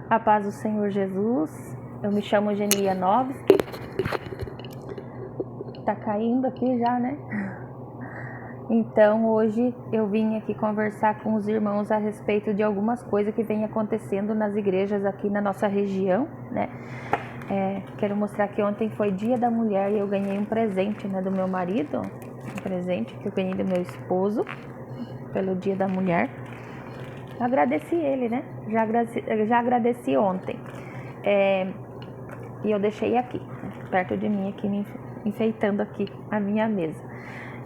A paz do Senhor Jesus. Eu me chamo Genia Novski. Tá caindo aqui já, né? Então hoje eu vim aqui conversar com os irmãos a respeito de algumas coisas que vem acontecendo nas igrejas aqui na nossa região, né? Quero mostrar que ontem foi Dia da Mulher e eu ganhei um presente, né, do meu marido, um presente que eu ganhei do meu esposo pelo Dia da Mulher. Agradeci ele, né? Já agradeci ontem. E eu deixei aqui, né, perto de mim, aqui me enfeitando aqui a minha mesa.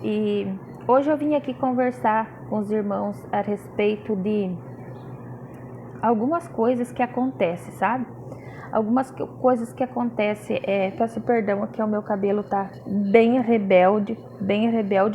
E hoje eu vim aqui conversar com os irmãos a respeito de algumas coisas que acontecem, sabe? Algumas coisas que acontecem, peço perdão, aqui o meu cabelo tá bem rebelde,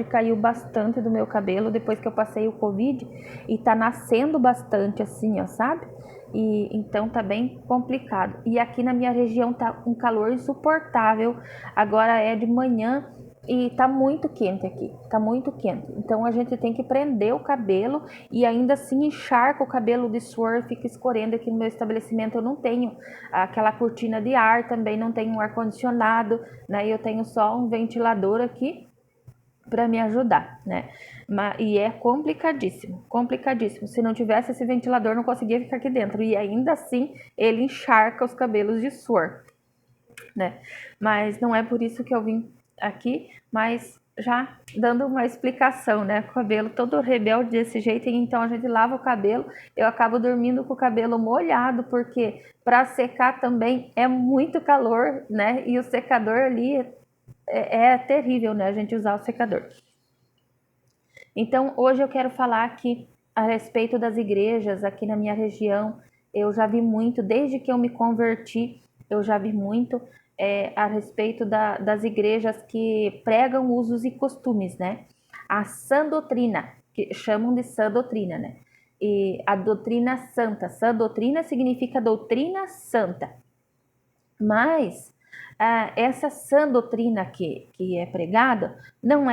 caiu bastante do meu cabelo depois que eu passei o Covid e tá nascendo bastante assim, ó, sabe? E então tá bem complicado. E aqui na minha região tá um calor insuportável, agora é de manhã e tá muito quente aqui, tá muito quente. Então a gente tem que prender o cabelo e ainda assim encharca o cabelo de suor, fica escorrendo. Aqui no meu estabelecimento eu não tenho aquela cortina de ar, também não tenho um ar-condicionado, né? Eu tenho só um ventilador aqui para me ajudar, né? E é complicadíssimo. Se não tivesse esse ventilador, não conseguia ficar aqui dentro. E ainda assim, ele encharca os cabelos de suor, né? Mas não é por isso que eu vim aqui, mas já dando uma explicação, né? O cabelo todo rebelde desse jeito, então a gente lava o cabelo, eu acabo dormindo com o cabelo molhado, porque para secar também é muito calor, né? E o secador ali é terrível, né? A gente usar o secador. Então hoje eu quero falar aqui a respeito das igrejas aqui na minha região. Eu já vi muito, desde que eu me converti, eu já vi muito a respeito das igrejas que pregam usos e costumes, né? A sã doutrina, que chamam de sã doutrina, né? E a doutrina santa. Sã doutrina significa doutrina santa. Mas essa sã doutrina que é pregada não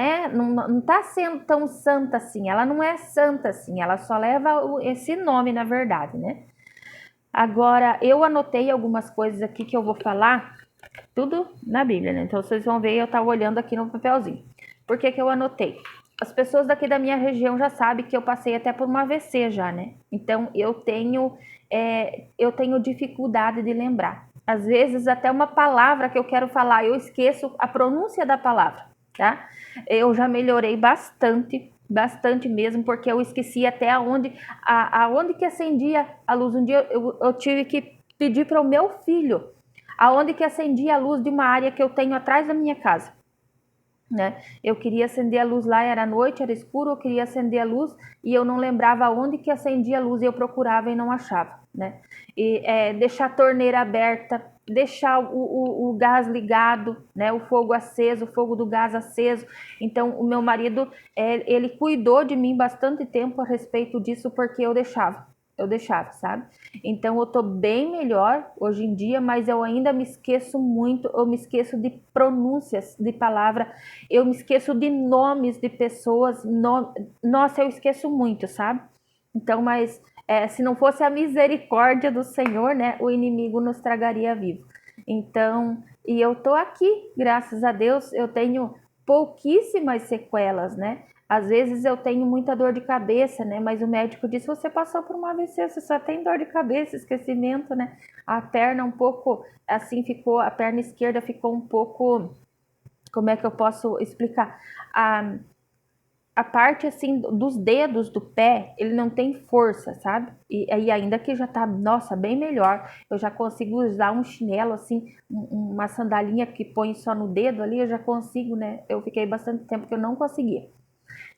está sendo tão santa assim. Ela não é santa assim. Ela só leva esse nome, na verdade, né? Agora, eu anotei algumas coisas aqui que eu vou falar, tudo na Bíblia, né? Então, vocês vão ver, eu estava olhando aqui no papelzinho. Por que eu anotei? As pessoas daqui da minha região já sabem que eu passei até por uma AVC já, né? Então, eu tenho dificuldade de lembrar. Às vezes, até uma palavra que eu quero falar, eu esqueço a pronúncia da palavra, tá? Eu já melhorei bastante mesmo, porque eu esqueci até aonde que acendia a luz. Um dia eu tive que pedir para o meu filho aonde que acendia a luz de uma área que eu tenho atrás da minha casa, né? Eu queria acender a luz lá, era noite, era escuro, eu queria acender a luz e eu não lembrava aonde que acendia a luz, e eu procurava e não achava, né? E deixar a torneira aberta, deixar o gás ligado, né? O fogo aceso, o fogo do gás aceso. Então o meu marido, ele cuidou de mim bastante tempo a respeito disso, porque eu deixava, sabe? Então eu tô bem melhor hoje em dia, mas eu ainda me esqueço muito, eu me esqueço de pronúncias de palavra, eu me esqueço de nomes de pessoas, nossa, eu esqueço muito, sabe? Então, mas se não fosse a misericórdia do Senhor, né, o inimigo nos tragaria vivo. Então, e eu tô aqui, graças a Deus, eu tenho pouquíssimas sequelas, né? Às vezes eu tenho muita dor de cabeça, né? Mas o médico disse: você passou por uma AVC, você só tem dor de cabeça, esquecimento, né? A perna um pouco assim ficou, a perna esquerda ficou um pouco, como é que eu posso explicar? A parte assim dos dedos do pé, ele não tem força, sabe? E ainda que já tá, nossa, bem melhor. Eu já consigo usar um chinelo assim, uma sandalinha que põe só no dedo ali, eu já consigo, né? Eu fiquei bastante tempo que eu não conseguia.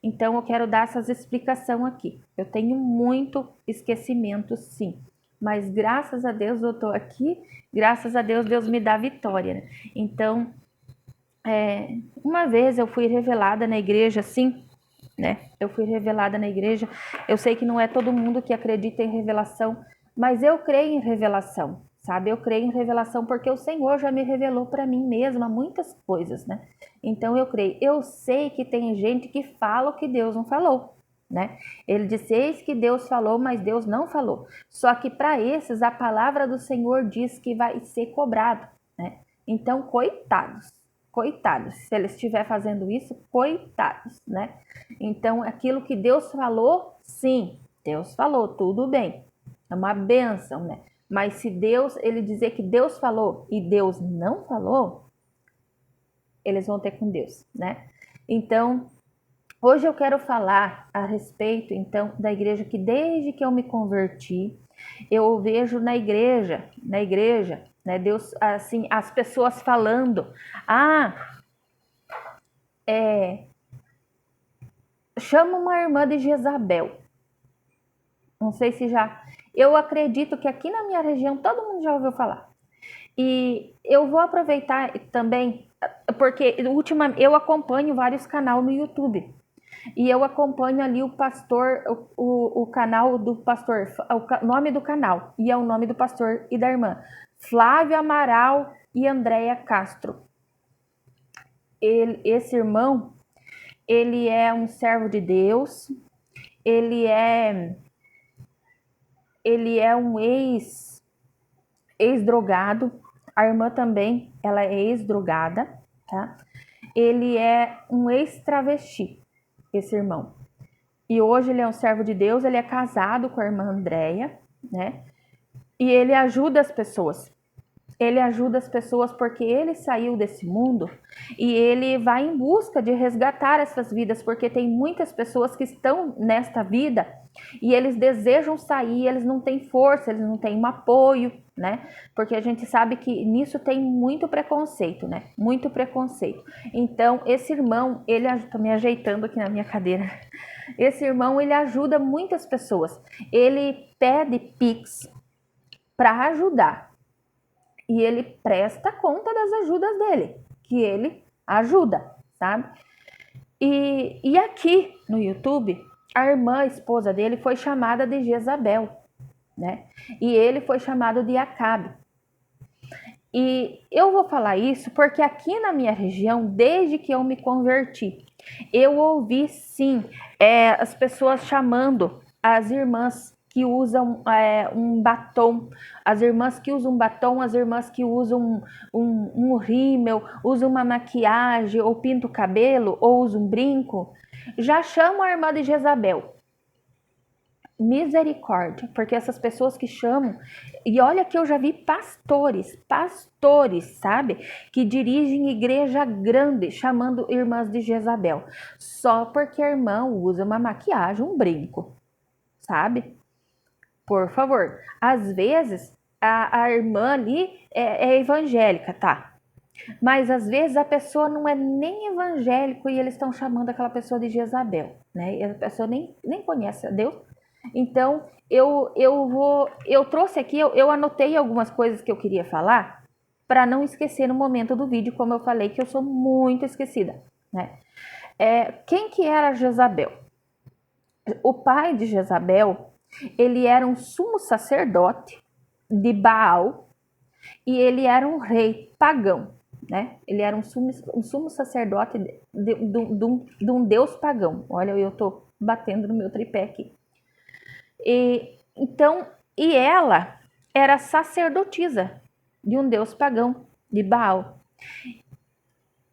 Então eu quero dar essas explicações aqui. Eu tenho muito esquecimento, sim. Mas graças a Deus eu tô aqui, graças a Deus, Deus me dá vitória, né? Então, uma vez eu fui revelada na igreja, assim, né? Eu fui revelada na igreja. Eu sei que não é todo mundo que acredita em revelação, mas eu creio em revelação, sabe? Eu creio em revelação porque o Senhor já me revelou para mim mesma muitas coisas, né? Então eu creio. Eu sei que tem gente que fala o que Deus não falou, né? Ele disse, eis que Deus falou, mas Deus não falou. Só que para esses, a palavra do Senhor diz que vai ser cobrado, né? Então, coitados, se ele estiver fazendo isso, coitados, né? Então, aquilo que Deus falou, sim, Deus falou, tudo bem, é uma bênção, né? Mas se Deus, ele dizer que Deus falou e Deus não falou, eles vão ter com Deus, né? Então, hoje eu quero falar a respeito, então, da igreja que desde que eu me converti, eu vejo na igreja, né, Deus, assim, as pessoas falando, chama uma irmã de Jezabel. Não sei se já, eu acredito que aqui na minha região todo mundo já ouviu falar. E eu vou aproveitar também, porque eu acompanho vários canais no YouTube. E eu acompanho ali o pastor, o canal do pastor, o nome do canal, e é o nome do pastor e da irmã, Flávio Amaral e Andréia Castro. Esse irmão, ele é um servo de Deus, ele é um ex-drogado, a irmã também, ela é ex-drogada, tá? Ele é um ex-travesti, esse irmão. E hoje ele é um servo de Deus, ele é casado com a irmã Andréia, né? E ele ajuda as pessoas. Ele ajuda as pessoas porque ele saiu desse mundo e ele vai em busca de resgatar essas vidas, porque tem muitas pessoas que estão nesta vida e eles desejam sair, eles não têm força, eles não têm um apoio, né? Porque a gente sabe que nisso tem muito preconceito, né? Muito preconceito. Então, esse irmão, tô me ajeitando aqui na minha cadeira. Esse irmão, ele ajuda muitas pessoas. Ele pede Pix para ajudar. E ele presta conta das ajudas dele, que ele ajuda, sabe? E aqui no YouTube, a irmã, a esposa dele, foi chamada de Jezabel, né? E ele foi chamado de Acabe. E eu vou falar isso porque aqui na minha região, desde que eu me converti, eu ouvi sim as pessoas chamando as irmãs que usam um batom, as irmãs que usam batom, as irmãs que usam um rímel, usam uma maquiagem, ou pintam o cabelo, ou usam um brinco, já chamam a irmã de Jezabel. Misericórdia, porque essas pessoas que chamam, e olha que eu já vi pastores, sabe, que dirigem igreja grande, chamando irmãs de Jezabel, só porque a irmã usa uma maquiagem, um brinco, sabe? Por favor, às vezes a irmã ali é evangélica, tá? Mas às vezes a pessoa não é nem evangélico e eles estão chamando aquela pessoa de Jezabel, né? E a pessoa nem conhece a Deus. Então, eu trouxe aqui, eu anotei algumas coisas que eu queria falar para não esquecer no momento do vídeo, como eu falei, que eu sou muito esquecida, né? Quem que era Jezabel? O pai de Jezabel, ele era um sumo sacerdote de Baal e ele era um rei pagão, né? Ele era um sumo sacerdote de um deus pagão. Olha, eu tô batendo no meu tripé aqui. E ela era sacerdotisa de um deus pagão, de Baal.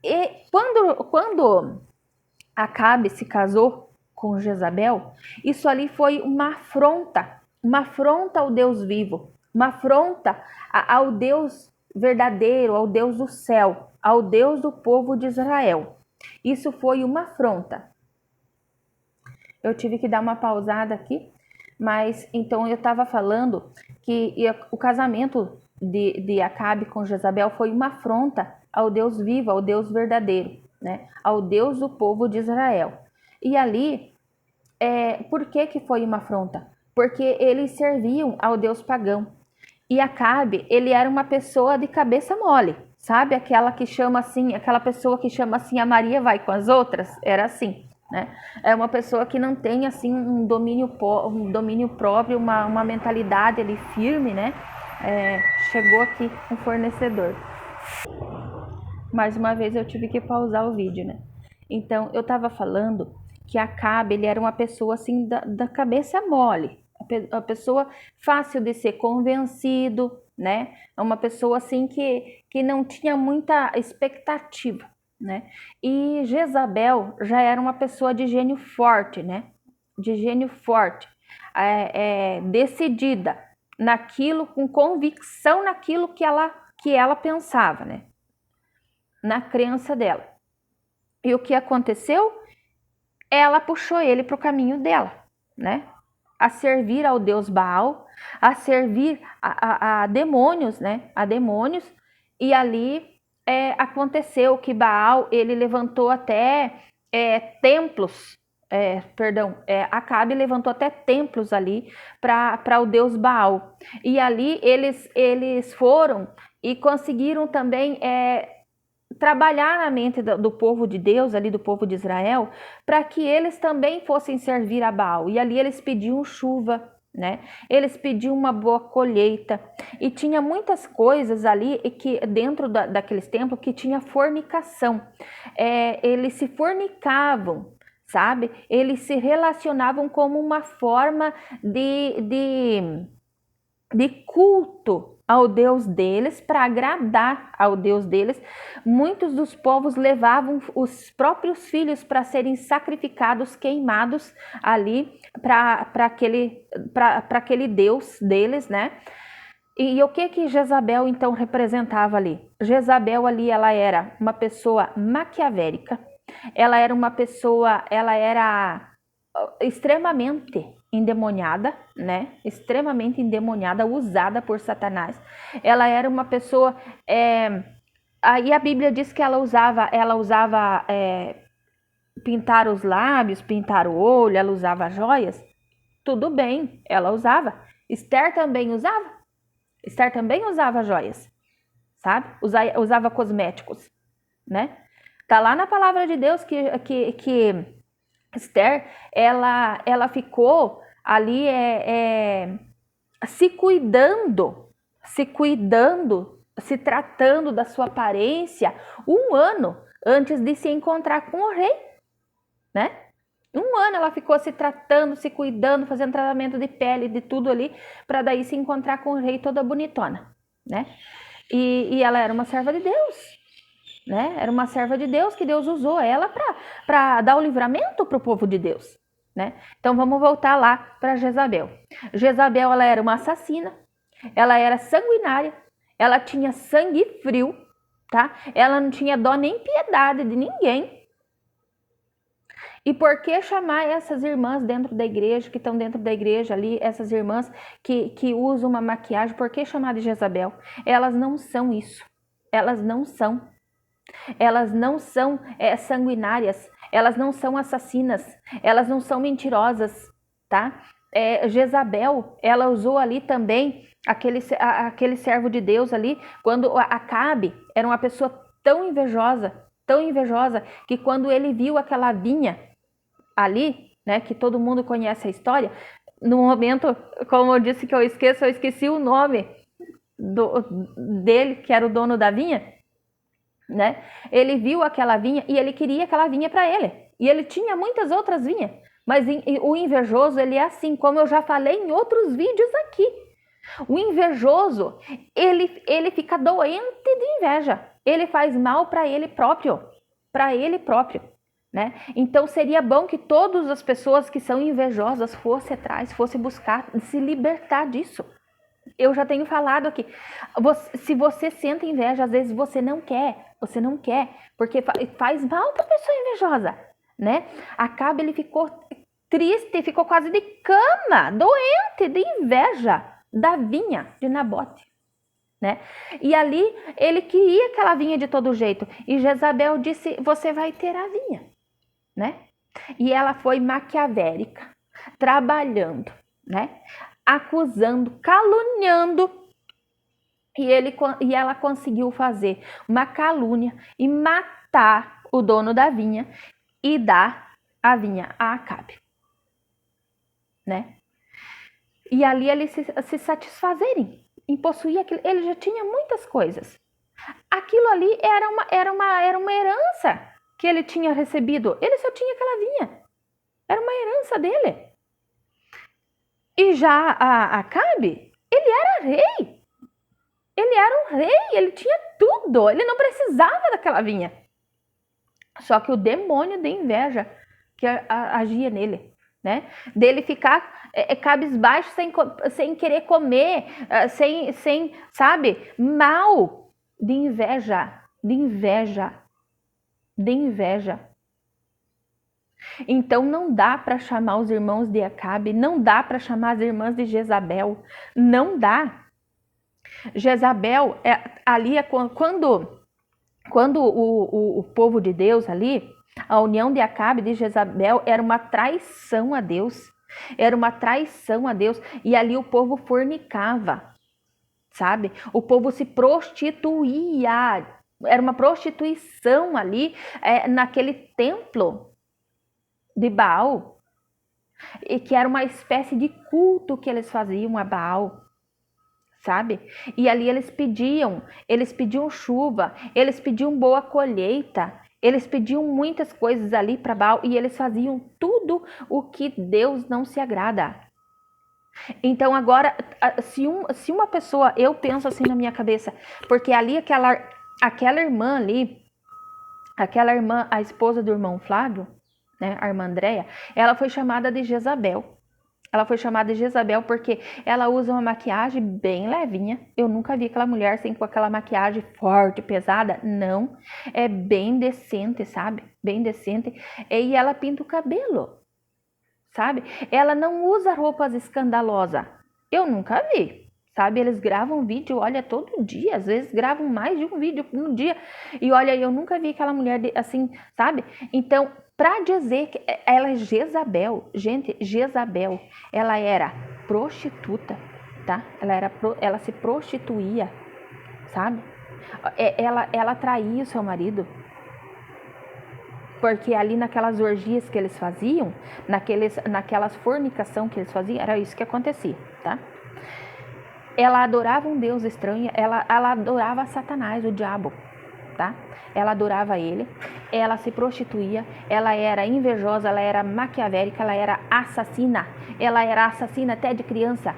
E quando Acabe se casou com Jezabel, isso ali foi uma afronta ao Deus vivo, uma afronta ao Deus verdadeiro, ao Deus do céu, ao Deus do povo de Israel. Isso foi uma afronta. Eu tive que dar uma pausada aqui, mas então eu estava falando que o casamento de Acabe com Jezabel foi uma afronta ao Deus vivo, ao Deus verdadeiro, né? Ao Deus do povo de Israel. E ali, por que foi uma afronta? Porque eles serviam ao Deus pagão. E Acabe, ele era uma pessoa de cabeça mole, sabe? Aquela pessoa que chama assim, a Maria vai com as outras, era assim, né? É uma pessoa que não tem assim um domínio próprio, uma mentalidade ali firme, né? Chegou aqui um fornecedor. Mais uma vez eu tive que pausar o vídeo, né? Então, eu estava falando que Acabe, ele era uma pessoa assim da cabeça mole, a pessoa fácil de ser convencido, né? É uma pessoa assim que não tinha muita expectativa, né? E Jezabel já era uma pessoa de gênio forte, né? De gênio forte, decidida naquilo, com convicção naquilo que ela pensava, né? Na crença dela. E o que aconteceu? Ela puxou ele para o caminho dela, né? A servir ao deus Baal, a servir a demônios, né? A demônios. E ali aconteceu que Baal, ele levantou até templos, Acabe levantou até templos ali para o deus Baal. E ali eles foram e conseguiram também trabalhar na mente do povo de Deus, ali do povo de Israel, para que eles também fossem servir a Baal. E ali eles pediam chuva, né? Eles pediam uma boa colheita. E tinha muitas coisas ali que dentro daqueles templos que tinha fornicação. Eles se fornicavam, sabe? Eles se relacionavam como uma forma de culto ao Deus deles, para agradar ao Deus deles. Muitos dos povos levavam os próprios filhos para serem sacrificados, queimados ali para aquele Deus deles, né? E o que Jezabel então representava ali? Jezabel ali, ela era uma pessoa maquiavélica, ela era uma pessoa, ela era extremamente endemoniada, né? Extremamente endemoniada, usada por Satanás. Ela era uma pessoa. Aí a Bíblia diz que ela usava pintar os lábios, pintar o olho, ela usava joias. Tudo bem, ela usava. Esther também usava. Esther também usava joias, sabe? Usava cosméticos, né? Tá lá na palavra de Deus que Esther, ela ficou ali se cuidando, se tratando da sua aparência 1 ano antes de se encontrar com o rei, né? 1 ano ela ficou se tratando, se cuidando, fazendo tratamento de pele, de tudo ali, para daí se encontrar com o rei toda bonitona, né? E ela era uma serva de Deus, né? Era uma serva de Deus que Deus usou ela para dar o livramento para o povo de Deus, né? Então vamos voltar lá para Jezabel. Jezabel, ela era uma assassina, ela era sanguinária, ela tinha sangue frio, tá? Ela não tinha dó nem piedade de ninguém. E por que chamar essas irmãs dentro da igreja, que estão dentro da igreja ali, essas irmãs que usam uma maquiagem, por que chamar de Jezabel? Elas não são isso, elas não são. Elas não são sanguinárias, elas não são assassinas, elas não são mentirosas, tá? Jezabel, ela usou ali também aquele servo de Deus ali, quando Acabe era uma pessoa tão invejosa, que quando ele viu aquela vinha ali, né, que todo mundo conhece a história, no momento, como eu disse que eu esqueci o nome dele, que era o dono da vinha, né? Ele viu aquela vinha e ele queria aquela vinha para ele. E ele tinha muitas outras vinhas. Mas o invejoso, ele é assim, como eu já falei em outros vídeos aqui. O invejoso, ele fica doente de inveja. Ele faz mal para ele próprio. Né? Então seria bom que todas as pessoas que são invejosas fossem atrás, fossem buscar se libertar disso. Eu já tenho falado aqui, se você sente inveja, às vezes você não quer, porque faz mal para a pessoa invejosa, né? Acabe, ele ficou triste, ficou quase de cama, doente de inveja da vinha de Nabote, né? E ali ele queria aquela vinha de todo jeito, e Jezabel disse, você vai ter a vinha, né? E ela foi maquiavélica, trabalhando, né? Acusando, caluniando, e ela conseguiu fazer uma calúnia e matar o dono da vinha e dar a vinha a Acabe, né? E ali eles se satisfazerem em possuir aquilo. Ele já tinha muitas coisas. Aquilo ali era uma herança que ele tinha recebido. Ele só tinha aquela vinha. Era uma herança dele. E já Acabe, ele era rei. Ele era um rei, ele tinha tudo. Ele não precisava daquela vinha. Só que o demônio de inveja que agia nele, né? Dele ficar cabisbaixo, sem querer comer, sem, sabe? Mal de inveja, de inveja, de inveja. Então não dá para chamar os irmãos de Acabe, não dá para chamar as irmãs de Jezabel, não dá. Jezabel, ali é quando o povo de Deus ali, a união de Acabe e de Jezabel era uma traição a Deus, era uma traição a Deus, e ali o povo fornicava, sabe? O povo se prostituía, era uma prostituição ali naquele templo de Baal, e que era uma espécie de culto que eles faziam a Baal, sabe? E ali eles pediam chuva, eles pediam boa colheita, eles pediam muitas coisas ali para Baal, e eles faziam tudo o que Deus não se agrada. Então agora, se uma pessoa, eu penso assim na minha cabeça, porque ali aquela irmã ali, aquela irmã, a esposa do irmão Flávio, né, a irmã Andréia, ela foi chamada de Jezabel. Ela foi chamada de Jezabel porque ela usa uma maquiagem bem levinha. Eu nunca vi aquela mulher sem com aquela maquiagem forte, pesada. Não, é bem decente, sabe? Bem decente. E ela pinta o cabelo, sabe? Ela não usa roupas escandalosas. Eu nunca vi, sabe? Eles gravam vídeo, olha, todo dia. Às vezes gravam mais de um vídeo no dia. E olha, eu nunca vi aquela mulher assim, sabe? Então, para dizer que ela é Jezabel, gente, Jezabel, ela era prostituta, tá? Ela se prostituía, sabe? Ela traía o seu marido. Porque ali naquelas orgias que eles faziam, naquelas fornicação que eles faziam, era isso que acontecia, tá? Ela adorava um Deus estranho, ela adorava Satanás, o diabo, tá? Ela adorava ele, ela se prostituía, ela era invejosa, ela era maquiavélica, ela era assassina até de criança,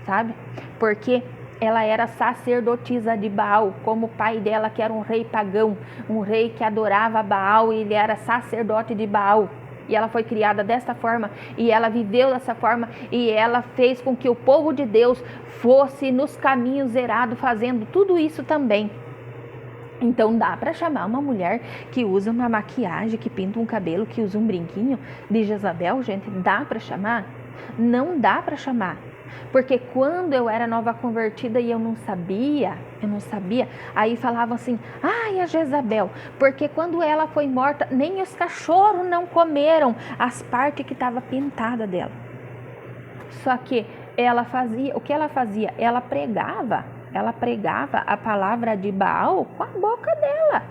sabe? Porque ela era sacerdotisa de Baal, como o pai dela, que era um rei pagão, um rei que adorava Baal, e ele era sacerdote de Baal. E ela foi criada dessa forma, e ela viveu dessa forma, e ela fez com que o povo de Deus fosse nos caminhos erados, fazendo tudo isso também. Então dá para chamar uma mulher que usa uma maquiagem, que pinta um cabelo, que usa um brinquinho de Jezabel, gente? Dá para chamar? Não dá para chamar. Porque quando eu era nova convertida e eu não sabia, aí falavam assim, ai, a Jezabel, porque quando ela foi morta, nem os cachorros não comeram as partes que estava pintada dela. Só que o que ela fazia? Ela pregava a palavra de Baal com a boca dela.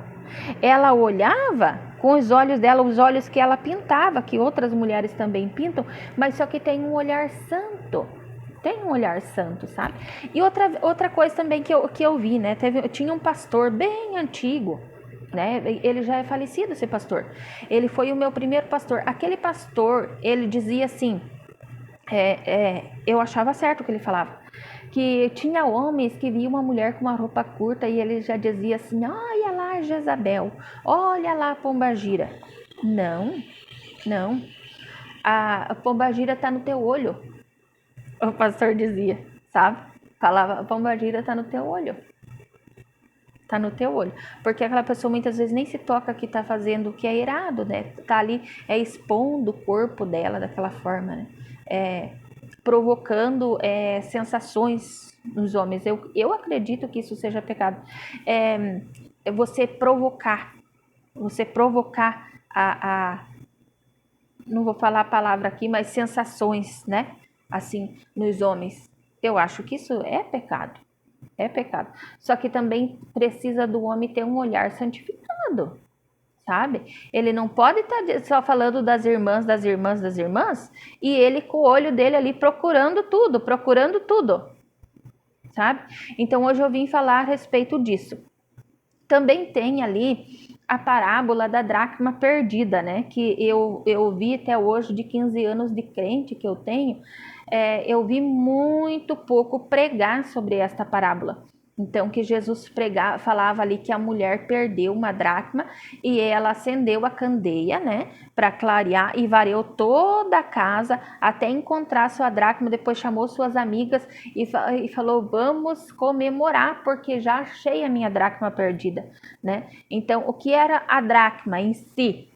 Ela olhava com os olhos dela, os olhos que ela pintava, que outras mulheres também pintam, mas só que tem um olhar santo. Tem um olhar santo, sabe? E outra coisa também que eu vi, né? Tinha um pastor bem antigo, né? Ele já é falecido, esse pastor. Ele foi o meu primeiro pastor. Aquele pastor, ele dizia assim, eu achava certo o que ele falava, que tinha homens que viam uma mulher com uma roupa curta e ele já dizia assim, olha lá Jezabel, olha lá a pombagira. Não, a pombagira está no teu olho, o pastor dizia, sabe? Falava, a pombagira está no teu olho. Tá no teu olho, porque aquela pessoa muitas vezes nem se toca que tá fazendo o que é errado, né? Tá ali expondo o corpo dela daquela forma, né? Provocando sensações nos homens. Eu acredito que isso seja pecado. Você provocar não vou falar a palavra aqui, mas sensações, né? Assim, nos homens. Eu acho que isso é pecado. É pecado. Só que também precisa do homem ter um olhar santificado, sabe? Ele não pode estar só falando das irmãs, e ele com o olho dele ali procurando tudo, sabe? Então hoje eu vim falar a respeito disso. Também tem ali a parábola da dracma perdida, né? Que eu vi até hoje, de 15 anos de crente que eu tenho, eu vi muito pouco pregar sobre esta parábola. Então, que Jesus falava ali que a mulher perdeu uma dracma e ela acendeu a candeia, né, para clarear e varreu toda a casa até encontrar sua dracma. Depois chamou suas amigas e falou: vamos comemorar porque já achei a minha dracma perdida, né? Então, o que era a dracma em si?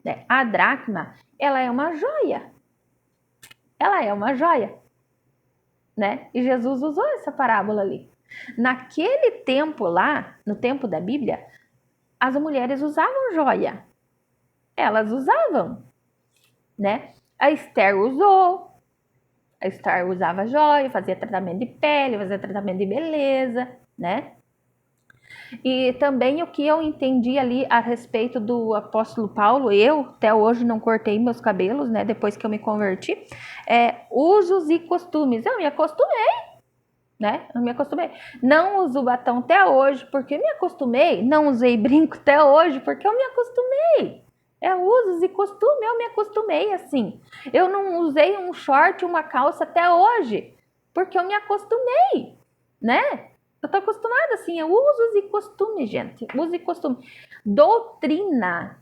Né? A dracma, ela é uma joia. Ela é uma joia, né? E Jesus usou essa parábola ali. Naquele tempo lá, no tempo da Bíblia, as mulheres usavam joia. Elas usavam, né? A Esther usou. A Esther usava joia, fazia tratamento de pele, fazia tratamento de beleza, né? E também o que eu entendi ali a respeito do apóstolo Paulo, eu até hoje não cortei meus cabelos, né? Depois que eu me converti, usos e costumes. Eu me acostumei, né? Eu me acostumei. Não uso batom até hoje porque eu me acostumei. Não usei brinco até hoje porque eu me acostumei. Usos e costume, eu me acostumei assim. Eu não usei um short, uma calça até hoje porque eu me acostumei, né? Eu tô acostumada assim, usos e costumes, gente. Usos e costumes. Doutrina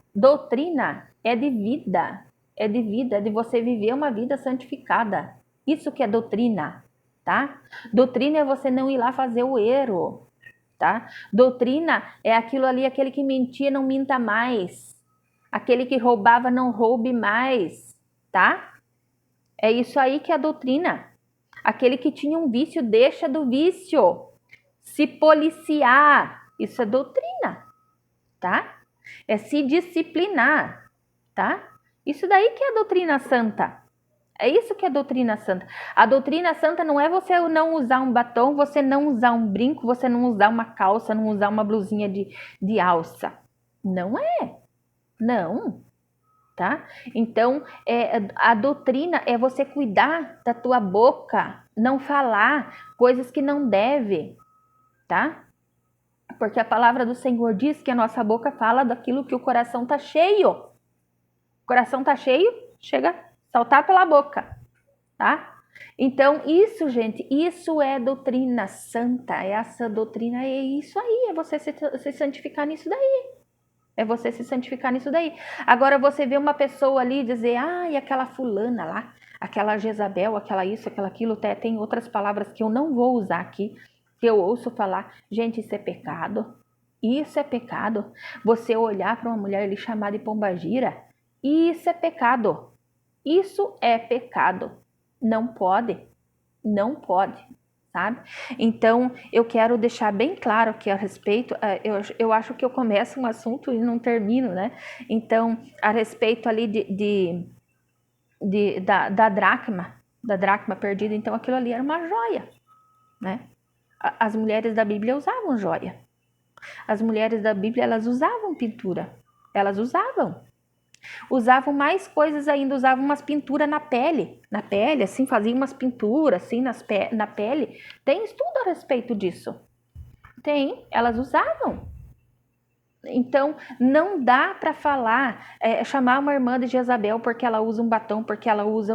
é de vida. É de vida, é de você viver uma vida santificada. Isso que é doutrina. Tá? Doutrina é você não ir lá fazer o erro, tá? Doutrina é aquilo ali, aquele que mentia não minta mais, aquele que roubava não roube mais, tá? É isso aí que é a doutrina. Aquele que tinha um vício, deixa do vício. Se policiar, isso é doutrina, tá? É se disciplinar, tá? Isso daí que é a doutrina santa. É isso que é a doutrina santa. A doutrina santa não é você não usar um batom, você não usar um brinco, você não usar uma calça, não usar uma blusinha de alça. Não é. Não. Tá? Então, a doutrina é você cuidar da tua boca, não falar coisas que não deve, tá? Porque a palavra do Senhor diz que a nossa boca fala daquilo que o coração tá cheio. O coração tá cheio, chega a saltar pela boca. Tá? Então, isso, gente, isso é doutrina santa, essa doutrina é isso aí, é você se santificar nisso daí. É você se santificar nisso daí. Agora, você vê uma pessoa ali dizer, e aquela fulana lá, aquela Jezabel, aquela isso, aquela aquilo, tem outras palavras que eu não vou usar aqui, que eu ouço falar. Gente, isso é pecado. Isso é pecado. Você olhar para uma mulher e lhe chamar de pombagira, isso é pecado. Isso é pecado. Não pode, sabe? Então, eu quero deixar bem claro aqui a respeito, eu acho que eu começo um assunto e não termino, né? Então, a respeito ali da dracma perdida, então aquilo ali era uma joia, né? As mulheres da Bíblia usavam joia. As mulheres da Bíblia, elas usavam pintura. Elas usavam mais coisas ainda, usavam umas pinturas na pele, assim, faziam umas pinturas assim na pele. Tem estudo a respeito disso. Tem, elas usavam. Então, não dá para falar, chamar uma irmã de Jezabel porque ela usa um batom, porque ela usa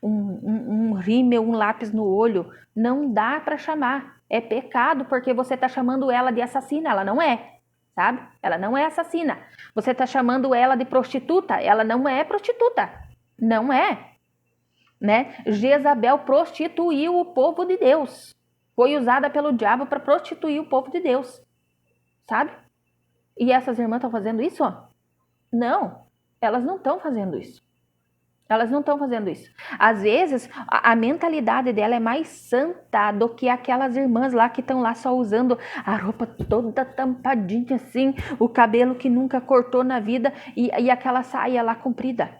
um rímel, um lápis no olho. Não dá para chamar. É pecado porque você está chamando ela de assassina, ela não é. Sabe? Ela não é assassina. Você está chamando ela de prostituta, ela não é prostituta. Não é. Né? Jezabel prostituiu o povo de Deus. Foi usada pelo diabo para prostituir o povo de Deus. Sabe? E essas irmãs estão fazendo isso? Não. Elas não estão fazendo isso. Elas não estão fazendo isso. Às vezes, a mentalidade dela é mais santa do que aquelas irmãs lá que estão lá só usando a roupa toda tampadinha assim, o cabelo que nunca cortou na vida e aquela saia lá comprida.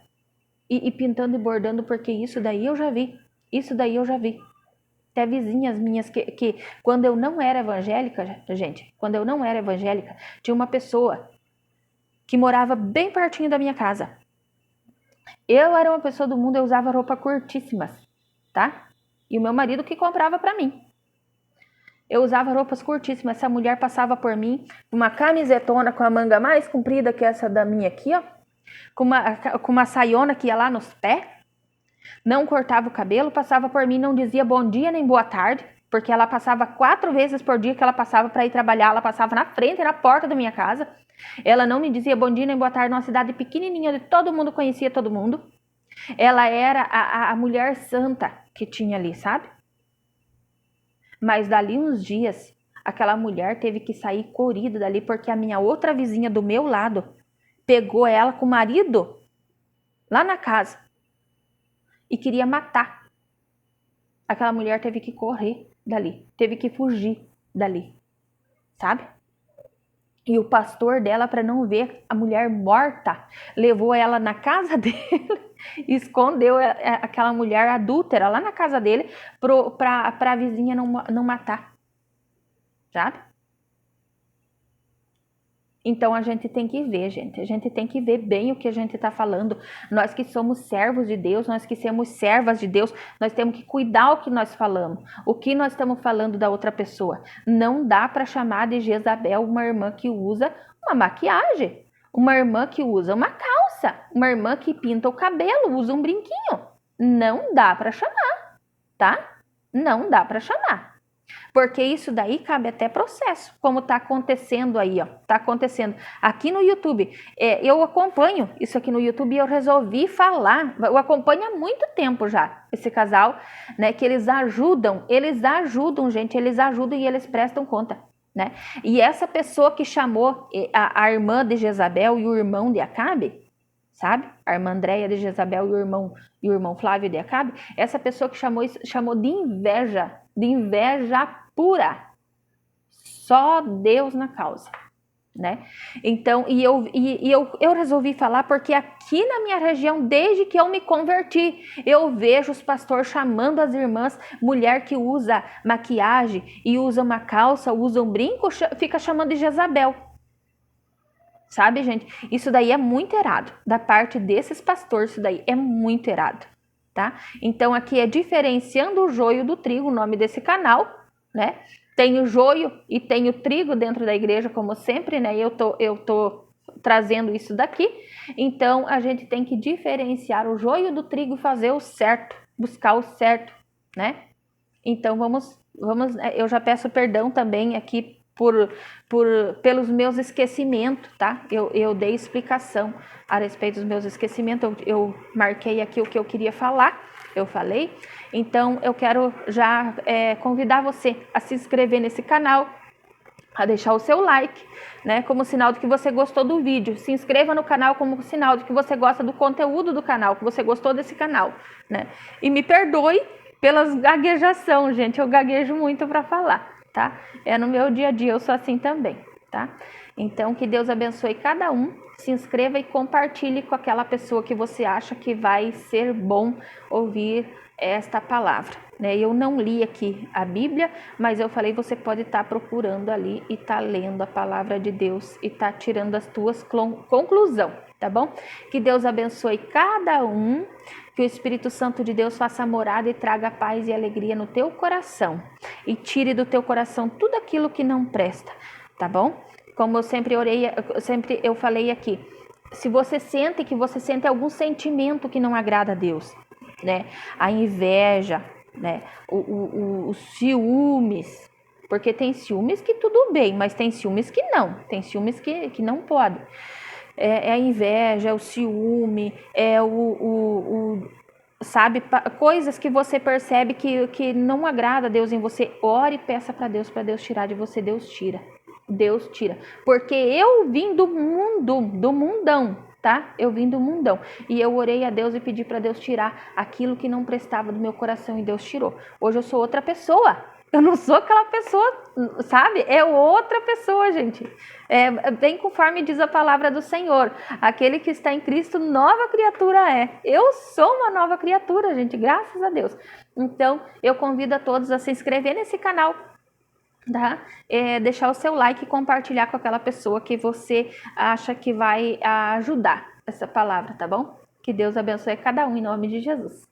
E pintando e bordando, porque isso daí eu já vi. Isso daí eu já vi. Até vizinhas minhas que quando eu não era evangélica, gente, quando eu não era evangélica, tinha uma pessoa que morava bem pertinho da minha casa. Eu era uma pessoa do mundo, eu usava roupa curtíssimas, tá? E o meu marido que comprava pra mim. Eu usava roupas curtíssimas. Essa mulher passava por mim, uma camisetona com a manga mais comprida que essa da minha aqui, ó. Com uma saiona que ia lá nos pés. Não cortava o cabelo, passava por mim, não dizia bom dia nem boa tarde. Porque ela passava 4 vezes por dia que ela passava para ir trabalhar. Ela passava na frente, na porta da minha casa. Ela não me dizia bom dia nem boa tarde numa cidade pequenininha, onde todo mundo conhecia todo mundo. Ela era a mulher santa que tinha ali, sabe? Mas dali uns dias, aquela mulher teve que sair corrida dali porque a minha outra vizinha do meu lado pegou ela com o marido lá na casa e queria matar. Aquela mulher teve que correr dali, teve que fugir dali, sabe? E o pastor dela, para não ver a mulher morta, levou ela na casa dele, escondeu aquela mulher adúltera lá na casa dele para a vizinha não matar, sabe? Então a gente tem que ver, gente. A gente tem que ver bem o que a gente está falando. Nós que somos servos de Deus, nós que somos servas de Deus, nós temos que cuidar o que nós falamos, o que nós estamos falando da outra pessoa. Não dá para chamar de Jezabel uma irmã que usa uma maquiagem, uma irmã que usa uma calça, uma irmã que pinta o cabelo, usa um brinquinho. Não dá para chamar, tá? Não dá para chamar. Porque isso daí cabe até processo, como tá acontecendo aí, ó. Tá acontecendo aqui no YouTube. Eu acompanho isso aqui no YouTube e eu resolvi falar. Eu acompanho há muito tempo já esse casal, né? Que eles ajudam, gente. Eles ajudam e eles prestam conta, né? E essa pessoa que chamou a irmã de Jezabel e o irmão de Acabe, sabe? A irmã Andréia de Jezabel e o irmão Flávio de Acabe, essa pessoa que chamou isso, chamou de inveja pura. Só Deus na causa, né? Então, eu resolvi falar porque aqui na minha região, desde que eu me converti, eu vejo os pastores chamando as irmãs, mulher que usa maquiagem e usa uma calça, usa um brinco, fica chamando de Jezabel. Sabe, gente? Isso daí é muito errado. Da parte desses pastores, isso daí é muito errado, tá? Então, aqui é diferenciando o joio do trigo, o nome desse canal, né? Tem o joio e tem o trigo dentro da igreja, como sempre, né? Eu tô trazendo isso daqui. Então, a gente tem que diferenciar o joio do trigo e fazer o certo, buscar o certo, né? Então, vamos, eu já peço perdão também aqui pelos meus esquecimentos, tá? Eu dei explicação a respeito dos meus esquecimentos, eu marquei aqui o que eu queria falar, eu falei. Então, eu quero já convidar você a se inscrever nesse canal, a deixar o seu like, né? Como sinal de que você gostou do vídeo. Se inscreva no canal como sinal de que você gosta do conteúdo do canal, que você gostou desse canal, né? E me perdoe pelas gaguejação, gente, eu gaguejo muito para falar, tá? É no meu dia a dia, eu sou assim também, tá? Então, que Deus abençoe cada um, se inscreva e compartilhe com aquela pessoa que você acha que vai ser bom ouvir esta palavra, né? Eu não li aqui a Bíblia, mas eu falei, você pode estar procurando ali e tá lendo a palavra de Deus e tá tirando as tuas conclusões, tá bom? Que Deus abençoe cada um, que o Espírito Santo de Deus faça morada e traga paz e alegria no teu coração e tire do teu coração tudo aquilo que não presta, tá bom? Como eu sempre eu falei aqui, se você sente algum sentimento que não agrada a Deus, né? A inveja, né? Os ciúmes, porque tem ciúmes que tudo bem, mas tem ciúmes que não, tem ciúmes que não pode. É a inveja, é o ciúme, sabe, coisas que você percebe que não agrada a Deus em você. Ore e peça para Deus tirar de você. Deus tira, porque eu vim do mundão, tá? Eu vim do mundão e eu orei a Deus e pedi para Deus tirar aquilo que não prestava do meu coração e Deus tirou. Hoje eu sou outra pessoa. Eu não sou aquela pessoa, sabe? É outra pessoa, gente. Bem conforme diz a palavra do Senhor. Aquele que está em Cristo, nova criatura é. Eu sou uma nova criatura, gente, graças a Deus. Então, eu convido a todos a se inscrever nesse canal, tá? Deixar o seu like e compartilhar com aquela pessoa que você acha que vai ajudar essa palavra, tá bom? Que Deus abençoe cada um em nome de Jesus.